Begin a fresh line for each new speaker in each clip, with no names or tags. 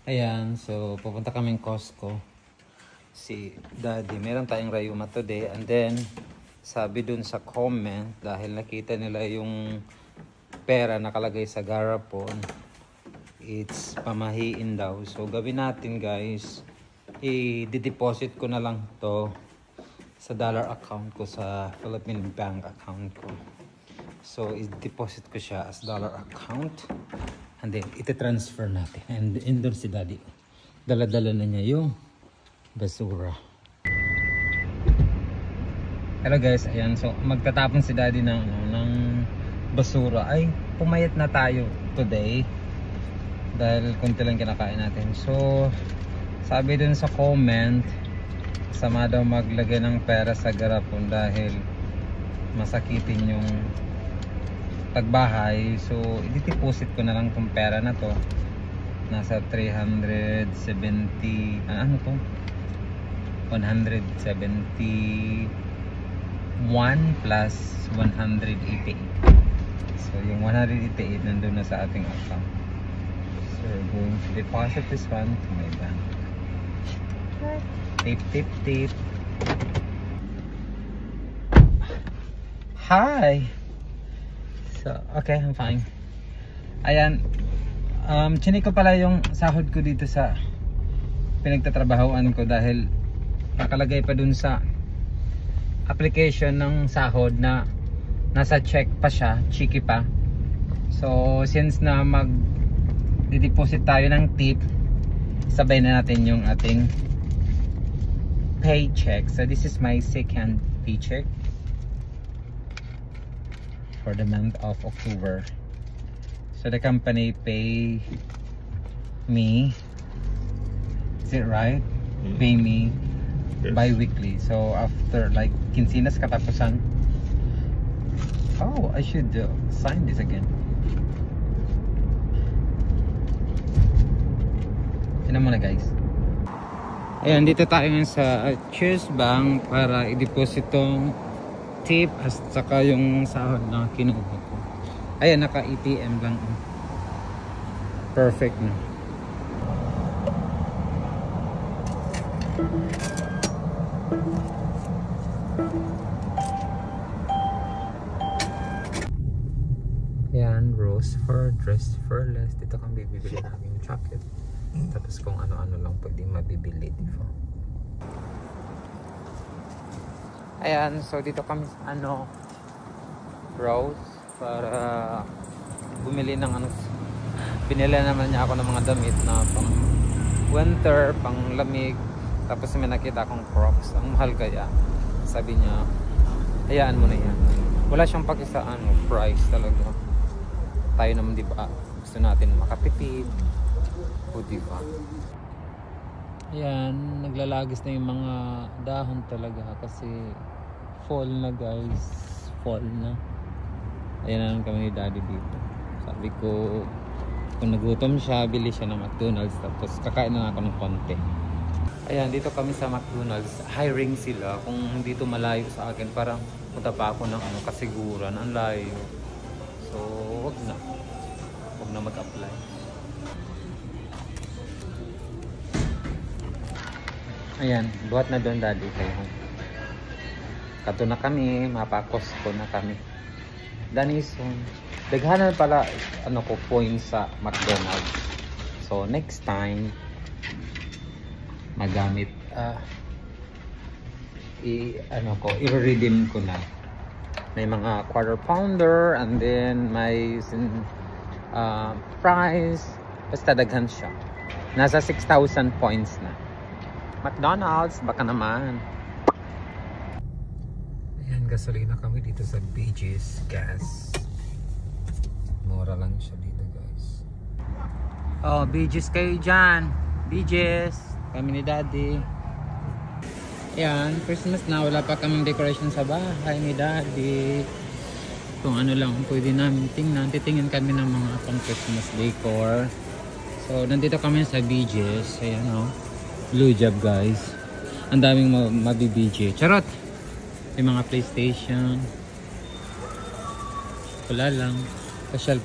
Ayan, so pupunta kaming Costco. Si Daddy, meron tayong rayuma today. And then, sabi dun sa comment, dahil nakita nila yung pera nakalagay sa garapon, it's pamahiin daw. So gawin natin guys, i-deposit ko na lang to sa dollar account ko, sa Philippine Bank account ko. So i-deposit ko siya as dollar account. And then, iti-transfer natin. And doon si Daddy. Dala-dala na niya yung basura. Hello guys, ayan. So, magtatapon si Daddy ng basura. Ay, pumayat na tayo today. Dahil kunti lang kinakain natin. So, sabi dun sa comment, sama daw maglagay ng pera sa garapon dahil masakitin yung pagbahay. So i-deposit ko na lang tong pera na to. Nasa 370 ano to, 171 plus 188. So yung 188 nandun na sa ating account. So we're going to deposit this one to my bank. Tip tip tip. Hi. So, okay, I'm fine. Ayan, chinik ko pala yung sahod ko dito sa pinagtatrabahoan ko dahil nakalagay pa dun sa application ng sahod na nasa check pa siya, cheeky pa. So, since na mag-deposit tayo ng tip, sabay na natin yung ating paycheck. So, this is my second paycheck for the month of October. So the company pay me, is it right? Pay me
Yes.
bi-weekly. So after like quincenas katapusan. Oh, I should sign this again. Tignan mo na guys. Ayan, dito tayo ngayon sa Chase Bank para i-deposit tong tip at saka yung sahod na kinuha ko. Ayan, naka ATM lang. Perfect na. Ayan, rose for dress for less. Dito kang bibili namin yung chocolate. Tapos kung ano-ano lang pwede mabibili dito. Ayan, so dito kami sa Rose para bumili ng pinili naman niya ako ng mga damit na pang winter, pang lamig. Tapos may nakita akong Crocs, ang mahal kaya. Sabi niya, hayaan mo na yan. Wala siyang pakisa price talaga. Tayo naman diba, gusto natin makatipid. O diba? Ayan, naglalagis na yung mga dahon talaga kasi fall na guys, fall na. Ayan na lang kami ni Daddy dito. Sabi ko, kung nagutom siya, bili siya ng McDonald's tapos kakain na ako ng konti. Ayan, dito kami sa McDonald's. Hiring sila kung dito malayo sa akin. Parang punta pa ako ng kasiguran, ang layo. So, wag na mag-apply. Ayan, buhat na doon Daddy kayo. Kato na kami, mapa-Costco na kami. Danison. Daghanan pala ko points sa McDonald's. So next time magamit i-redeem ko na. May mga quarter pounder and then may fries. Basta daghan siya. Nasa 6,000 points na. McDonald's, baka naman. Ayan, gasolina kami dito sa BJ's Gas. Mura lang siya dito guys. Oh, BJ's kayo dyan. BJ's. Kami ni Daddy. Ayan, Christmas na. Wala pa kaming decoration sa bahay ni Daddy. Kung ano lang pwede namin tingnan. Titingin kami ng mga pang Christmas decor. So, nandito kami sa BJ's. Ayan o. Blue job guys. Ang daming mabibj. Charot! May mga PlayStation. Wala lang. Pasyal.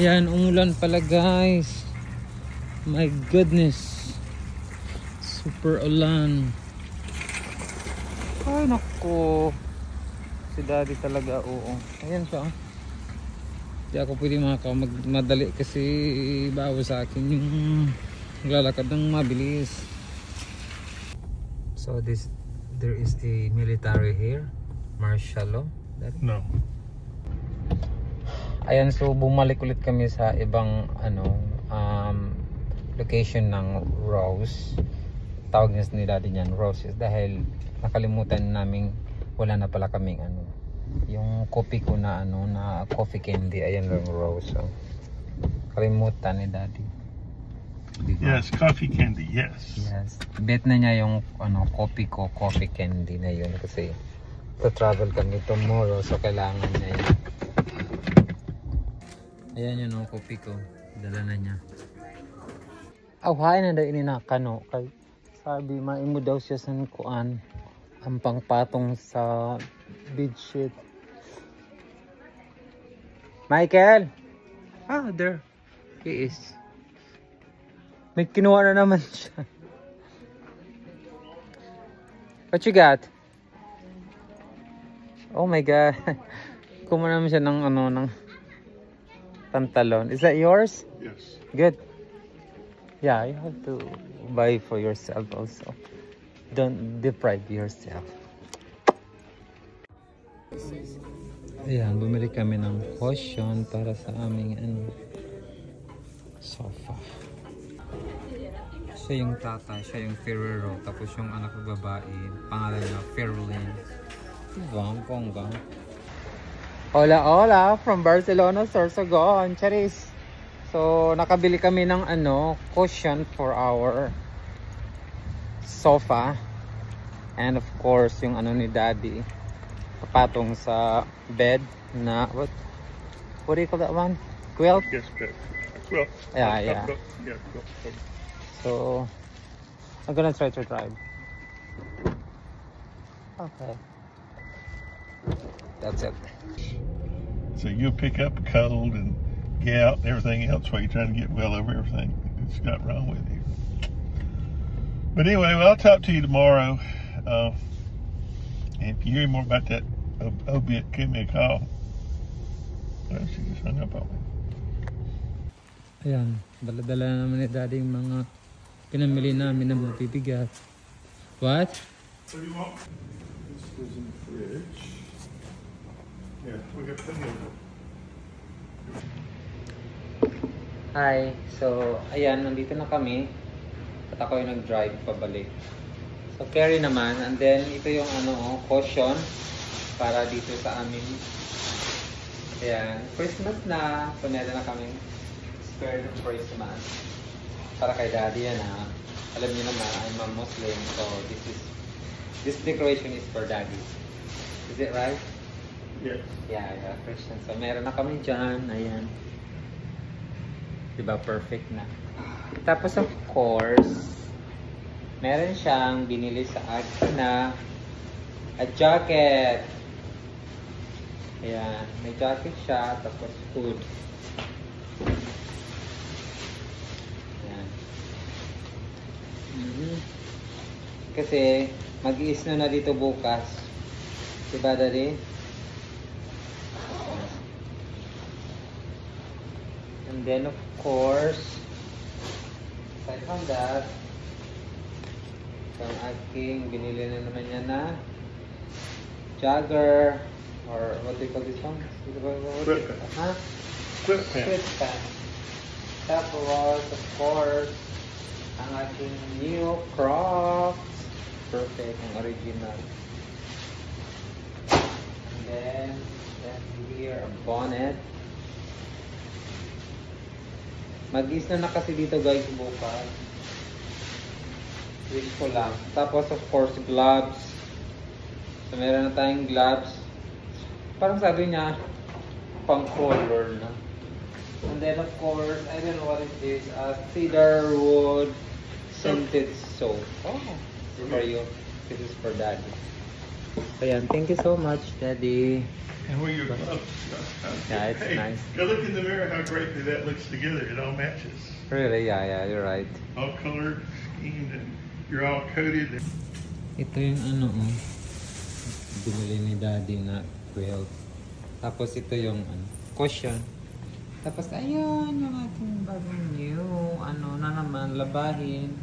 Ayan, umulan pala guys. My goodness. Super ulan. Ay nako. Si daddy talaga, oo. Ayan siya. Hindi ako pwede madali kasi bawa sa akin yung lalakad ng mabilis. So there is the military here. Martial law.
No.
Ayan, so bumalik ulit kami sa ibang location ng Rose. Tawag niya ni daddy niyan Roses dahil nakalimutan namin wala na pala kaming yung coffee ko na na coffee candy. Ayan lang Rose. So, kalimutan ni daddy. Diba?
Yes, coffee candy. Yes.
Yes. Bet na niya yung coffee ko, coffee candy na yun kasi travel kami tomorrow so kailangan niya yun. Ayan yun ang kopi ko. Dala na niya. Awhay na daw ininakano. Kay sabi maimo daw siya sa kuan. Ang pangpatong sa bedsheet. Michael! Ah, there. He is. May kinuha na naman siya. What you got? Oh my God. Kumuha naman siya ng ng pantalon. Is that yours?
Yes.
Good. Yeah, you have to buy for yourself also. Don't deprive yourself. Ayan, bumili kami ng cushion para sa aming sofa. Siya yung tata, siya yung Ferrero, tapos yung anak ko babae, pangalan niya Ferlin. Diba? Ang bongga. Hola, hola, from Barcelona, Sorsogon, Charis. So, nakabili kami ng cushion for our sofa. And of course, yung ni daddy, patong sa bed na, what do you call that one? Quilt?
Yes, bed. Quilt.
Yeah.
Yeah, quilt.
So, I'm gonna try to drive. Okay. That's it.
So you'll pick up cold and gout and everything else while you're trying to get well over everything that's got wrong with you. But anyway, well, I'll talk to you tomorrow. And if you hear more about that obiet, give me a call. Well, she just hung up on me.
Ayan, dala-dala naman ni daddy yung mga pinamili namin na mabibigat. What?
What do you want? This goes in the fridge. Yeah, we got plenty of it.
Hi, so ayan, nandito na kami at ako yung nag-drive pabalik. So carry naman, and then ito yung caution para dito sa amin. Ayan, Christmas na, so meron na kaming spare ng Christmas para kay daddy yan ha. Alam niyo naman, I'm a Muslim, so this decoration is for daddy. Is it right?
Yes.
Yeah, Christian. So meron na kami dyan. Ayan. Diba perfect na. Tapos of course, meron siyang binili sa akin na a jacket. Ayan. May jacket siya. Tapos hood. Ayan. Kasi mag-i-snow na dito bukas. Diba daddy? And then of course, aside from that, ang aking binili na naman niya na jogger. Or what do you call this one?
Sweatpants.
Huh?
Sweatpants.
Sweatpants. Tapos, of course, ang ating new Crocs. Perfect, ang original. And then here, a bonnet. Mag-is na kasi dito guys bukas. Wish ko lang. Tapos of course, gloves. So meron na tayong gloves. Parang sabi niya, pang color na. And then of course, I don't know what it is. Cedar wood scented soap. Oh, for you. This is for Daddy. So yan, thank you so much, Daddy.
And where your gloves?
Yeah, it's nice.
Go look in the mirror how great that looks together. It all matches.
Really? Yeah, you're right.
All colored, schemed, and you're all coated.
Ito yung ano, binili ni Daddy na quilt. Tapos ito yung cushion. Tapos ayun, yung ating bagong new, na naman, labahin.